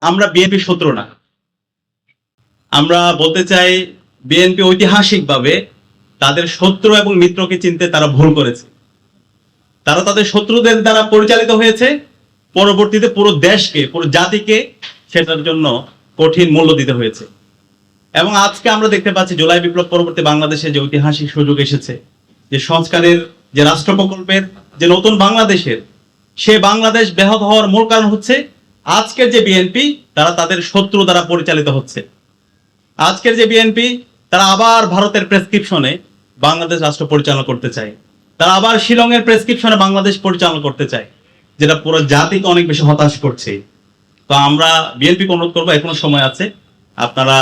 আমরা বিএনপি শত্রু না। আমরা বলতে চাই বিএনপি ঐতিহাসিকভাবে তাদের শত্রু এবং মিত্রকে চিনতে তারা ভুল করেছে। তারা তাদের শত্রুদের দ্বারা পরিচালিত হয়েছে, পরবর্তীতে পুরো দেশকে, পুরো জাতিকে সেটার জন্য কঠিন মূল্য দিতে হয়েছে। এবং আজকে আমরা দেখতে পাচ্ছি জুলাই বিপ্লব পরবর্তী বাংলাদেশে যে ঐতিহাসিক সুযোগ এসেছে, যে সংস্কারের, যে রাষ্ট্র প্রকল্পের, যে নতুন বাংলাদেশের, সে বাংলাদেশ ব্যাহত হওয়ার মূল কারণ হচ্ছে আজকের যে বিএনপি তারা তাদের শত্রু দ্বারা পরিচালিত হচ্ছে। আজকের যে বিএনপি তারা আবার ভারতের প্রেসক্রিপশনে বাংলাদেশ রাষ্ট্র পরিচালনা করতে চায়, তারা আবার শিলংয়ের প্রেসক্রিপশনে বাংলাদেশ পরিচালনা করতে চায়, যেটা পুরো জাতিকে অনেক বেশি হতাশ করছে। তো আমরা বিএনপিকে অনুরোধ করবো, এখনো সময় আছে, আপনারা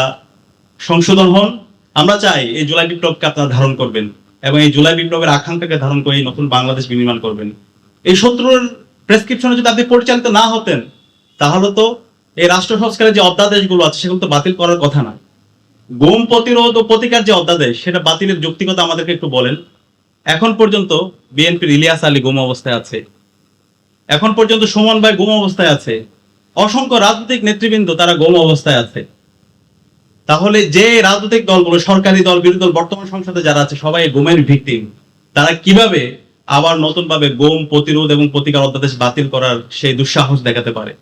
সংশোধন হন। আমরা চাই এই জুলাই বিপ্লবকে আপনারা ধারণ করবেন এবং এই জুলাই বিপ্লবের আকাঙ্ক্ষাকে ধারণ করে নতুন বাংলাদেশ বিনির্মাণ করবেন। এই শত্রুর প্রেসক্রিপশনে যদি আপনি পরিচালিত না হতেন, তাহলে তো এই রাষ্ট্র সংস্কারের যে অধ্যাদেশগুলো আছে সেগুলো তো বাতিল করার কথা না। গুম প্রতিরোধ ও প্রতিকার যে অধ্যাদেশ, সেটা বাতিলের যৌক্তিকতা আমাদেরকে একটু বলেন। এখন পর্যন্ত বিএনপির ইলিয়াস আলী গুম অবস্থায় আছে, এখন পর্যন্ত সুমন ভাই গুম অবস্থায় আছে, অসংখ্য রাজনৈতিক নেতৃবৃন্দ তারা গুম অবস্থায় আছে। তাহলে যে রাজনৈতিক দলগুলো, সরকারি দল, বিরোধী দল, বর্তমান সংসদে যারা আছে, সবাই গুমের ভিকটিম, তারা কিভাবে আবার নতুন ভাবে গুম প্রতিরোধ এবং প্রতিকার অধ্যাদেশ বাতিল করার সেই দুঃসাহস দেখাতে পারে?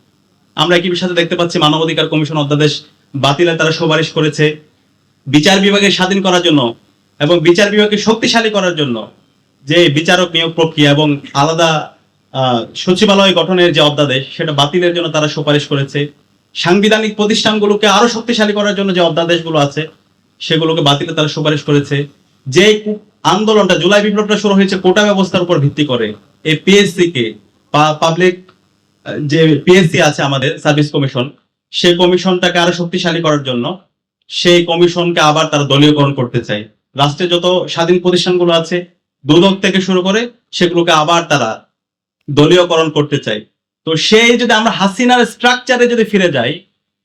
আমরা একই সাথে দেখতে পাচ্ছি মানবাধিকার কমিশন অধ্যাদেশ বাতিলে তারা সুপারিশ করেছে। বিচার বিভাগের স্বাধীন করার জন্য এবং বিচার বিভাগকে শক্তিশালী করার জন্য যে বিচারক নিয়োগ প্রক্রিয়া এবং আলাদা সচিবালয় গঠনের যে অধ্যাদেশ, সেটা বাতিলের জন্য তারা সুপারিশ করেছে। সাংবিধানিক প্রতিষ্ঠানগুলোকে আরো শক্তিশালী করার জন্য যে অধ্যাদেশগুলো আছে, সেগুলোকে বাতিলে তারা সুপারিশ করেছে। যে আন্দোলনটা, জুলাই বিপ্লবটা শুরু হয়েছে কোটা ব্যবস্থার উপর ভিত্তি করে, এই পিএসসি কে, পাবলিক যে পিএসসি আছে আমাদের সার্ভিস কমিশন, সেই কমিশনটাকে আরো শক্তিশালী করার জন্য সেই কমিশনকে আবার তারা দলীয়করণ করতে চায়। রাষ্ট্রের যত স্বাধীন প্রতিষ্ঠানগুলো আছে, দুদক থেকে শুরু করে, সেগুলোকে আবার তারা দলীয়করণ করতে চায়। তো সেই যদি আমরা হাসিনার স্ট্রাকচারে যদি ফিরে যাই,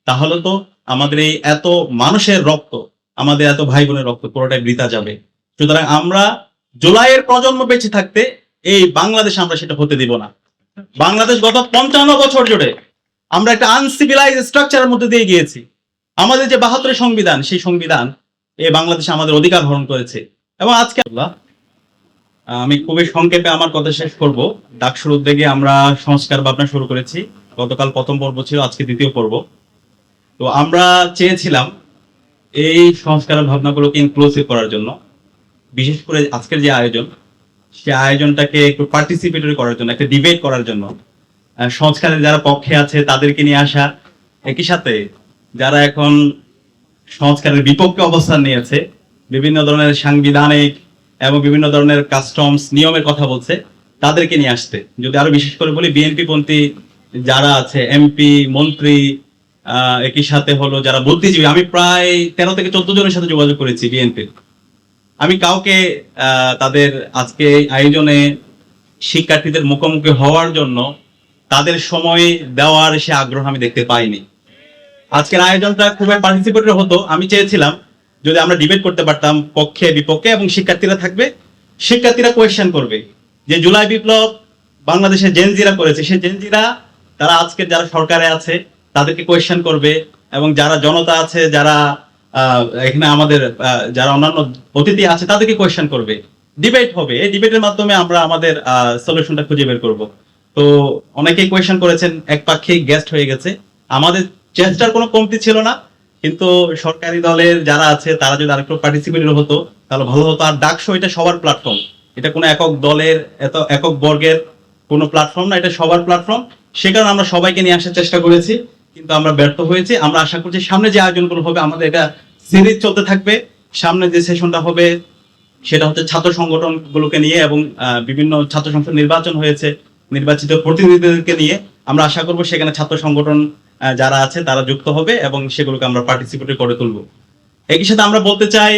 তাহলে তো আমাদের এই এত মানুষের রক্ত, আমাদের এত ভাই বোনের রক্ত পুরোটাই বৃথা যাবে। সুতরাং আমরা জুলাইয়ের প্রজন্ম বেঁচে থাকতে এই বাংলাদেশ আমরা সেটা হতে দিব না। বাংলাদেশ গত 55 বছর জুড়ে আমরা একটা আনসিভিলাইজ স্ট্রাকচারের মধ্যে দিয়ে গিয়েছি। আমাদের যে 72 সংবিধান, সেই সংবিধান এই বাংলাদেশে আমাদের অধিকার হরণ করেছে। এবং আজকে আমি খুবই সংক্ষেপে আমার কথা শেষ করব। ডাকসুর উদ্যোগে আমরা সংস্কার ভাবনা শুরু করেছি। গতকাল প্রথম পর্ব ছিল, আজকে দ্বিতীয় পর্ব। তো আমরা চেয়েছিলাম এই সংস্কারের ভাবনাগুলোকে ইনক্লুসিভ করার জন্য, বিশেষ করে আজকের যে আয়োজন, সেই আয়োজনটাকে একটু পার্টিসিপেটরি করার জন্য, একটা ডিবেট করার জন্য, সংস্কারের যারা পক্ষে আছে তাদেরকে নিয়ে আসা, একই সাথে যারা এখন সংস্কারের বিপক্ষে অবস্থান নিয়েছে, বিভিন্ন ধরনের সাংবিধানিক এবং বিভিন্ন ধরনের কাস্টমস নিয়মের কথা বলছে, তাদেরকে নিয়ে আসতে। যদি আরো বিশেষ করে বলি, বিএনপি পন্থী যারা আছে, এমপি, মন্ত্রী, একই সাথে হলো যারা বুদ্ধিজীবী, আমি প্রায় 13 থেকে 14 জনের সাথে যোগাযোগ করেছি বিএনপির। আমি কাউকে তাদের আজকে আয়োজনে শিক্ষার্থীদের মুখোমুখি হওয়ার জন্য তাদের সময় দেওয়ার সে আগ্রহ আমি দেখতে পাইনি। আজকের আয়োজনটা খুবই পার্টিসিপেটরি হতো। আমি চেয়েছিলাম যদি আমরা ডিবেট করতে পারতাম, পক্ষে বিপক্ষে, এবং শিক্ষার্থীরা থাকবে, শিক্ষার্থীরা কোয়েশ্চেন করবে যে জুলাই বিপ্লব বাংলাদেশে জেনজিরা করেছে, সেই জেনজিরা তারা আজকের যারা সরকারে আছে তাদেরকে কোয়েশ্চেন করবে, এবং যারা জনতা আছে, যারা এখানে আমাদের যারা অন্যান্য অতিথি আছে, তাদেরকে কোয়েশ্চেন করবে। ডিবেট হবে, এই ডিবেটের মাধ্যমে আমরা আমাদের সলিউশনটা খুঁজে বের করব। তো অনেকেই কোয়েশ্চেন করেছেন, একপাক্ষিক গেস্ট হয়ে গেছে। আমাদের চেষ্টার কোনো কমতি ছিল না, কিন্তু সরকারি দলের যারা আছে তারা যদি আরেকটু পার্টিসিপেটরি হতো তাহলে ভালো হতো। আর ডাকশো এটা সবার প্ল্যাটফর্ম, এটা কোনো একক দলের, একক বর্গের কোনো প্ল্যাটফর্ম না, এটা সবার প্ল্যাটফর্ম। সে কারণে আমরা সবাইকে নিয়ে আসার চেষ্টা করেছি, কিন্তু আমরা ব্যর্থ হয়েছি। আমরা আশা করছি সামনে যে আয়োজনগুলো হবে, আমাদের এটা সিরিজ চলতে থাকবে। সামনে যে সেশনটা হবে সেটা হচ্ছে ছাত্র সংগঠনগুলোকে নিয়ে, এবং বিভিন্ন ছাত্র সংসদ নির্বাচন হয়েছে, নির্বাচিত প্রতিনিধিদেরকে নিয়ে। আমরা আশা করব সেখানে ছাত্র সংগঠন যারা আছে তারা যুক্ত হবে এবং সেগুলোকে আমরা পার্টিসিপেট করে তুলবো। একই সাথে আমরা বলতে চাই